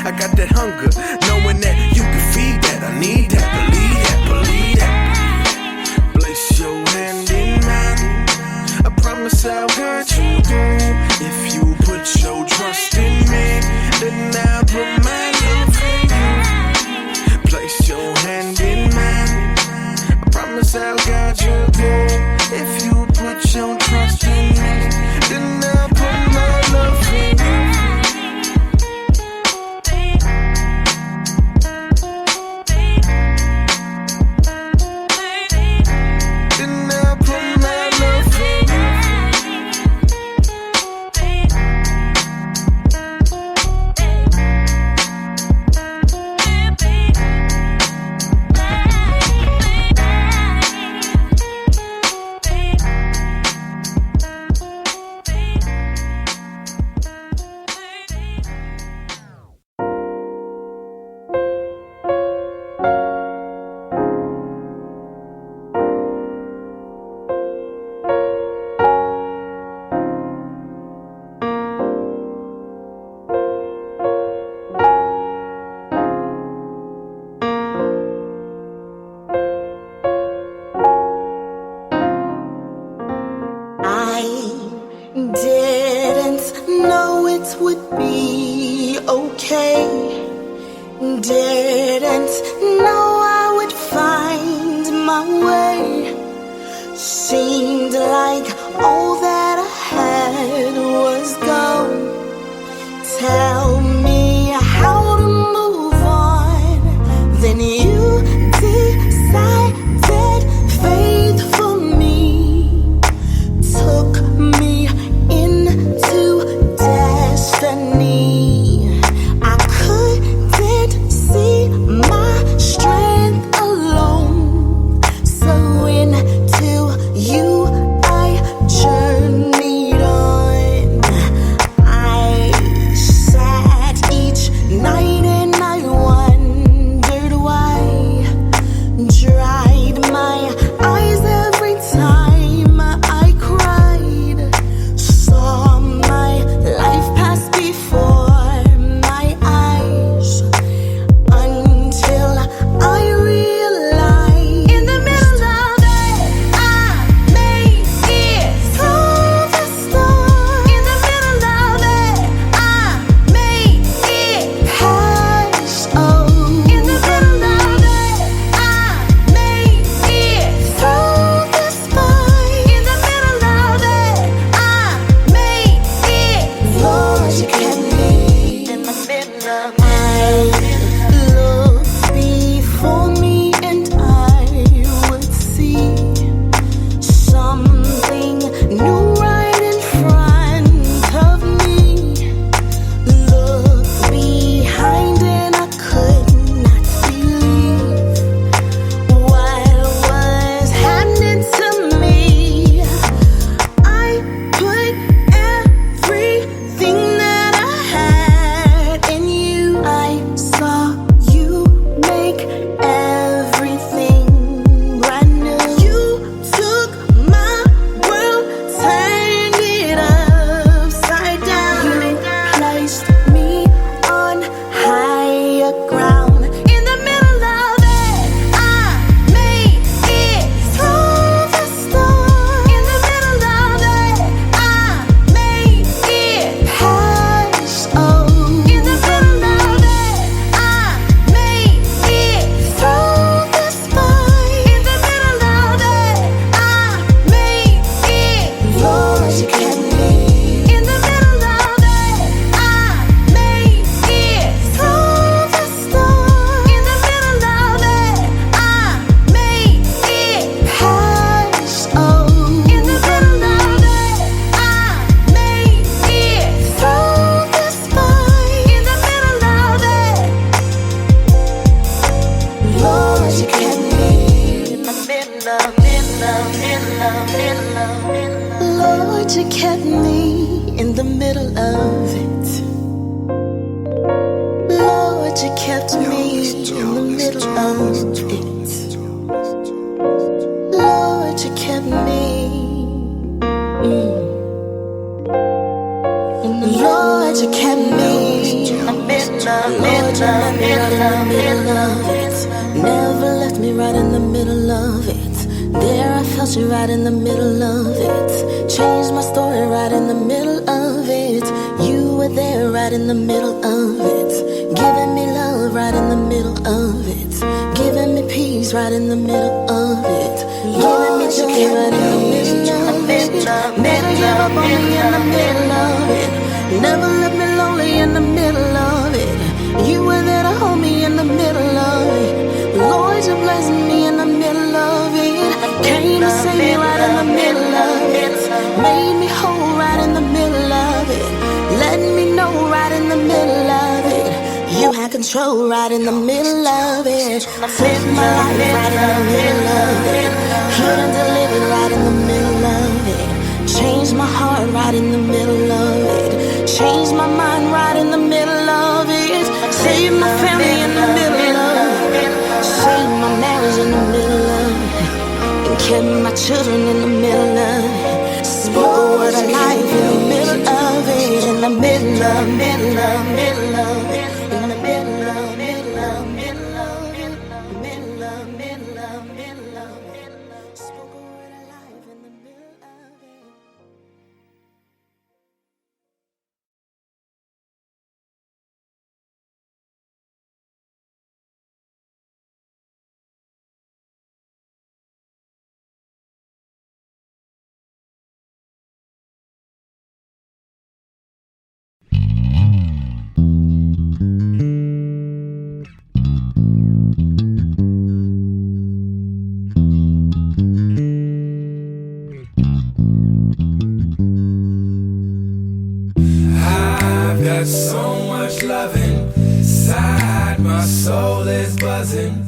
I got that hunger, knowing that you can feed that. I need that, believe that, believe that. Place your hand in mine, I promise I'll guide you through. If you put your trust in me, then I'll put my love in you. Place your hand in mine, I promise I'll guide you through. If you put your trust in me, then I'll put my love in you. Didn't know I would find my way. Seemed like all that I had was gone. Tell me how to move on. Then you decided faith for me. Took me into destiny. See my strength alone, so into you I journeyed on. I sat each night and I wondered why. Dried my eyes every time I cried. Saw my life pass before my eyes. I realized in the middle of it, I made it through the storm. In the middle of it, I made it past. Oh, in the middle of it, I made it through the spine. In the middle of it, I made it. Lord, you kept me in the middle of it. For me and I would see something new right in front of me. Look behind and I could not believe what was happening to me. I put everything that I had in you. I saw you make everything brand new. You took my world, turned it upside down. You placed me on higher ground. In the middle of it, I made it through the storm. In the middle of it, I made it past. Oh, in the middle of it, I made it through the spine. In the middle of it, I made it. Lord, you kept me. In the middle of it, I made it through the storm. In the middle of it, I made it past. Oh, in the middle of it, I made it through the spine. In the middle of it, Lord, you kept me in the middle of it. Lord, you kept me in the middle of it. Lord, you kept me in the middle of it. Lord, you kept me. Lord, you kept me in the middle Never left me right in the middle of it. There I felt you right in the middle of it. Changed my story right in the middle of it. You were there right in the middle of it. Giving me love right in the middle of it. Giving me peace right in the middle of it. Giving me joy right in the middle of it. Never give up on me in the middle of it. Never left me lonely in the middle of it. You were there to hold me in the middle of it. Lord, you blessed me in the middle of it. Came to save me right in the middle of it. Made me whole right in the middle of it. Let me know right in the middle of it. You had control right in the middle of it. Saved my life right in the middle of it. Healed and delivered right in the middle of it. Changed my heart right in the middle of it. Changed my mind right in the middle of it. Saved my family in the middle of it. Saved my marriage in the middle of it. And kept my children in the middle of it. Spoke a word of life in the middle of it. In the middle of, middle of, middle of it. In the middle of, middle of, middle of it. Middle of, middle of, middle of it. Spoke a word of life in the middle of it. I've got so much loving inside, my soul is buzzing.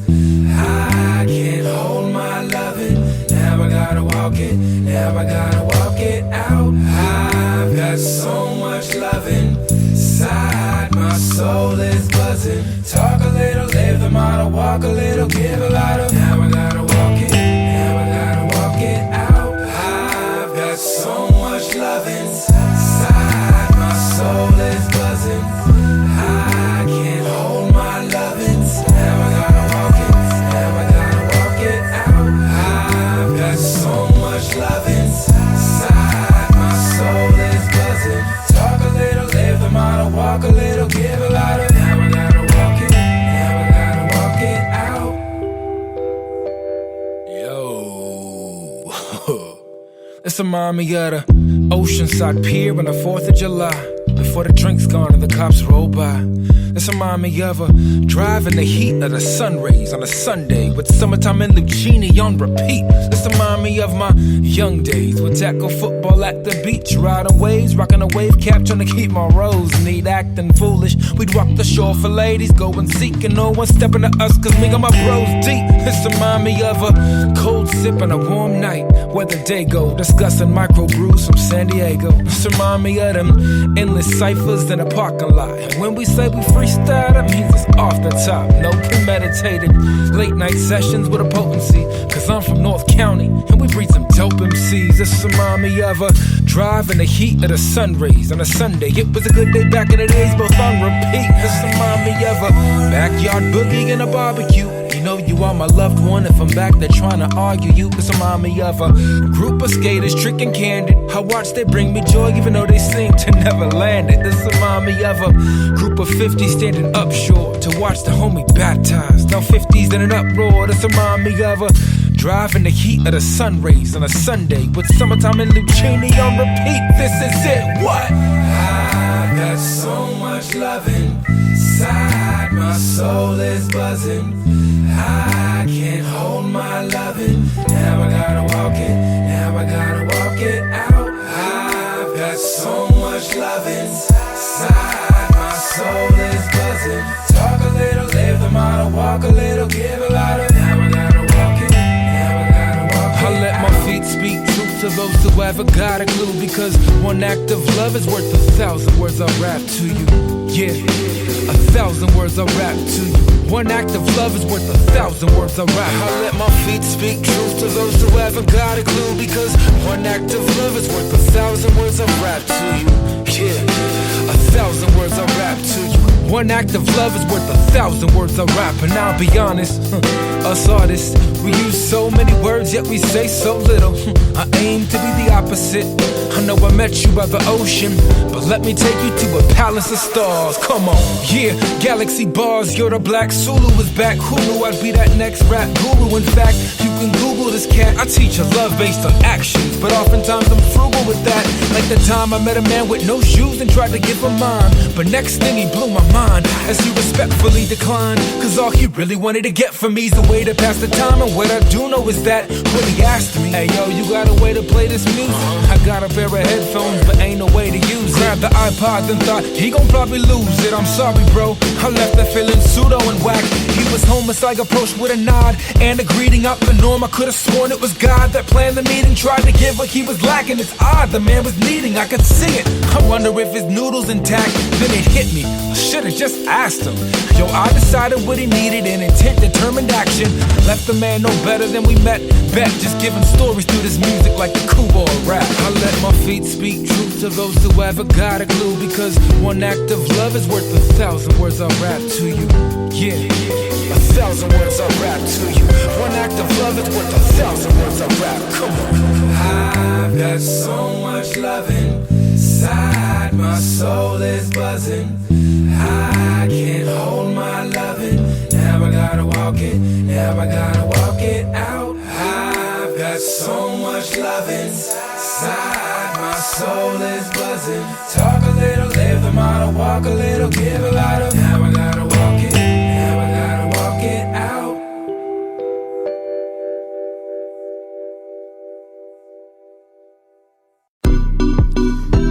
I can't hold my loving. Now I gotta walk it, now I gotta walk it out. I've got so much loving inside, my soul is buzzing. Talk a little, live the motto, walk a little, give a lot of. Now I gotta walk it, now I gotta walk it out. I've got so much loving inside, my soul is buzzing. I can't hold my loving. Now I gotta walk it, now I gotta walk it out. I've got so much loving inside, my soul is buzzing. Talk a little, live the motto, walk a little, give a lot of. Now I gotta walk it, now I gotta walk it out. Yo, this remind me of the Oceanside Pier on the 4th of July. Before the drinks gone and the cops roll by. This remind me of a drive in the heat of the sun rays on a Sunday with summertime and Lucchini on repeat. This remind me of my young days with tackle football at the beach, riding waves, rocking a wave cap, trying to keep my rose neat, acting foolish. We'd walk the shore for ladies, going seeking, no one stepping to us, cause me and my bros deep. This remind me of a cold sip on a warm night where the day go, discussing micro brews from San Diego. This remind me of them endless ciphers in a parking lot. And when we say we freestyle, that means it's off the top. No premeditated late night sessions with a potency. Cause I'm from North County and we breed some dope MCs. This remind me of a drive in the heat of the sun rays on a Sunday. It was a good day back in the days, both on repeat. This remind me of a backyard boogie and a barbecue. You know you are my loved one. If I'm back there trying to argue you, this remind me of a group of skaters tricking candid. I watch they bring me joy even though they seem to never land it. This remind me of a group of 50s standing up short to watch the homie baptized. Now 50s in an uproar. This remind me of a drive in the heat of the sun rays on a Sunday with summertime and Lucchini on repeat. This is it, what? I've got so much loving inside, my soul is buzzing. I can't hold my loving. Now I gotta walk it, now I gotta walk it out. I've got so much loving inside, my soul is buzzing. Talk a little, live the motto, walk a little, give a lot of. Now I gotta walk it, now I gotta walk it. I let my feet speak truth to those who haven't got a clue. Because one act of love is worth 1,000 words I rap to you. Yeah, 1,000 words I rap to you. One act of love is worth 1,000 words I rap. I let my feet speak truth to those who haven't got a clue. Because one act of love is worth 1,000 words I rap to you. Yeah, 1,000 words I rap to you. One act of love is worth 1,000 words of rap. And I'll be honest, us artists, we use so many words, yet we say so little. I aim to be the opposite. I know I met you by the ocean, but let me take you to a palace of stars. Come on, yeah, galaxy bars. You're the black Zulu is back. Who knew I'd be that next rap guru? In fact, you can Google this cat. I teach a love based on actions, but oftentimes I'm frugal with that. Like the time I met a man with no shoes and tried to give him mine, but next thing he blew my mind as he respectfully declined, cause all he really wanted to get from me's a way to pass the time. And what I do know is that when he asked me, hey yo, you got a way to play this music? I got a pair of headphones, but ain't no way to use it. Grabbed the iPod and thought he gon' probably lose it. I'm sorry bro, I left that feeling pseudo and whack. He was homeless, I approached with a nod and a greeting out the norm. I could've sworn it was God that planned the meeting, tried to give what he was lacking. It's odd, the man was needing, I could see it. I wonder if his noodles intact. Then it hit me, I should've just asked him. Yo, I decided what he needed in intent, determined action. Left the man no better than we met. Bet just giving stories through this music like the cool boy rap. I let my feet speak truth to those who ever got a clue, because one act of love is worth 1,000 words I rap to you. Yeah, 1,000 words I rap to you. One act of love is worth 1,000 words I rap. Come on. I've got so much loving inside, my soul is buzzing. I can't hold my loving. Now I gotta walk it, now I gotta walk it out. I've got so much loving inside, my soul is buzzing. Talk a little, live the motto, walk a little, give a lot of. Now I gotta walk it, now I gotta walk it out.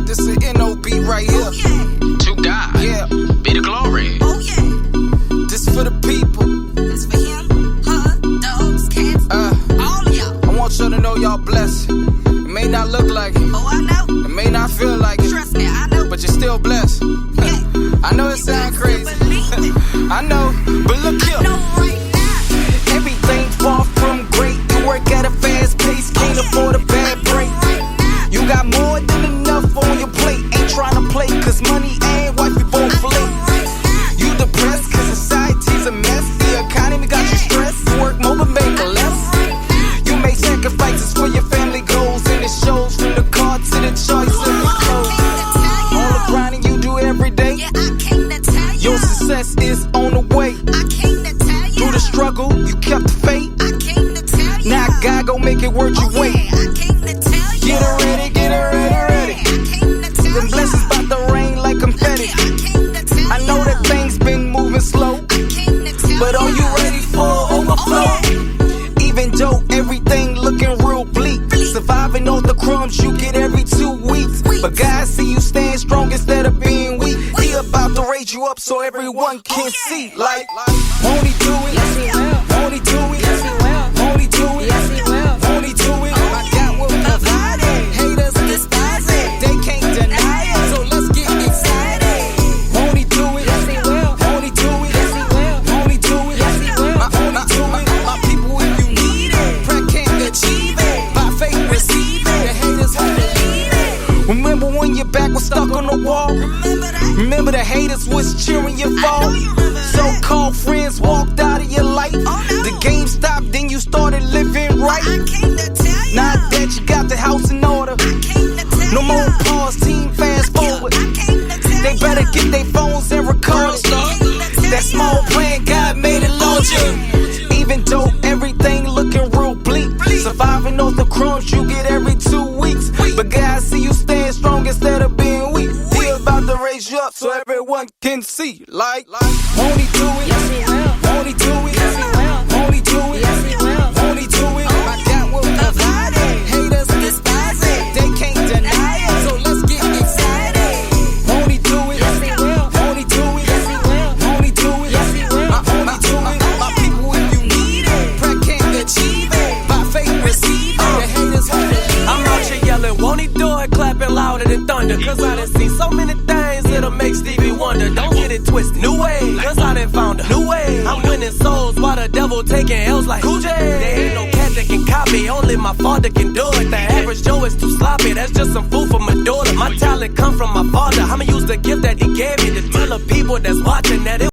This is N.O.B. right here. Oh, yeah. To God. Yeah. Be the glory. Oh, yeah. This for the people. This for him, her, dogs, cats, all of y'all. I want y'all to know y'all blessed. It may not look like it. Oh, I know. It may not feel like it. Trust me, I know. But you're still blessed. Yeah. I know it sounds crazy. I know, but look here. I know right now. Everything far from great. You work at a fast pace, can't afford a bad break. You got more than enough on your plate. Ain't trying to play, cause money ain't what we both flake. You depressed, cause society's a mess. The economy got you stressed. You work more but make less. You make sacrifices for your family goals, and it shows from the car to the choice of your clothes. All the grinding you do every day. Yeah, I came to tell you. Your success is on the way. I came to tell you. Through the struggle, you kept the faith. I came to tell you. Now God gon' make it worth your weight. Yeah, I came to tell you. Get her ready, get her ready, ready. Yeah, I came to tell Them you. blessings bout to rain like confetti. Yeah, I came to tell I know you. that things been moving slow, I came to tell but are you ready for overflow? Even though everything looking real bleak, surviving off the crumbs you get every 2 weeks. But God see you stand strong instead of being weak. He about to raise you up so everyone can see. Like, won't he do it? Yes, he will. Won't he do it? Yes, he will. Won't he do it? Yes, he will. Won't he do it? I got what provide it. Haters despise it. They can't deny it. So let's get excited. Won't he do it? Yes, he will. Won't he do it? Yes, he will. Won't he do it? Yes, he will. My people, if you need it, prayer can't achieve it. By faith, receive it. The haters won't believe it. Remember when your back was stuck on the wall? Remember that? Remember the haters was cheering your I fall? know you remember that. So-called friends walked out of your life. Oh, no. The game stopped, then you started living right. I came to tell you. Now that you got the house in order, I came to tell no you. more pause, team fast forward. I came to tell They you. better get their phones and record it. That small plan, God made it larger. Even though everything looking real bleak, surviving off the crumbs you get every 2 weeks. But God see you stand strong instead of being weak. He about to raise you up so everyone can see. Like, won't he do it? Yes, he will. Won't he do it? Yes, he will. Won't he do it? Yes, he will. Won't he do it? I got what provide it. Haters despise it. They can't deny it. So let's get excited. Won't he do it? Yes, he will. Won't he do it? Yes, he will. Won't he do it? Yes, he will. Won't he do it? My people, if you need it, prayer can't achieve it. By faith, receive it. The haters won't believe it. I'm out here yelling, won't he do it? Clapping louder than thunder. Cause I done seen so many things that'll make Stevie wonder. Don't get it twisted. New way, cause I done found a new way. I'm winning souls while the devil taking L's like Cool J. There ain't no cat that can copy copy. Only my father can do it. The average Joe is too sloppy. That's just some food for my daughter. My talent come from my father. I'ma use the gift that he gave me to tell the people that's watching that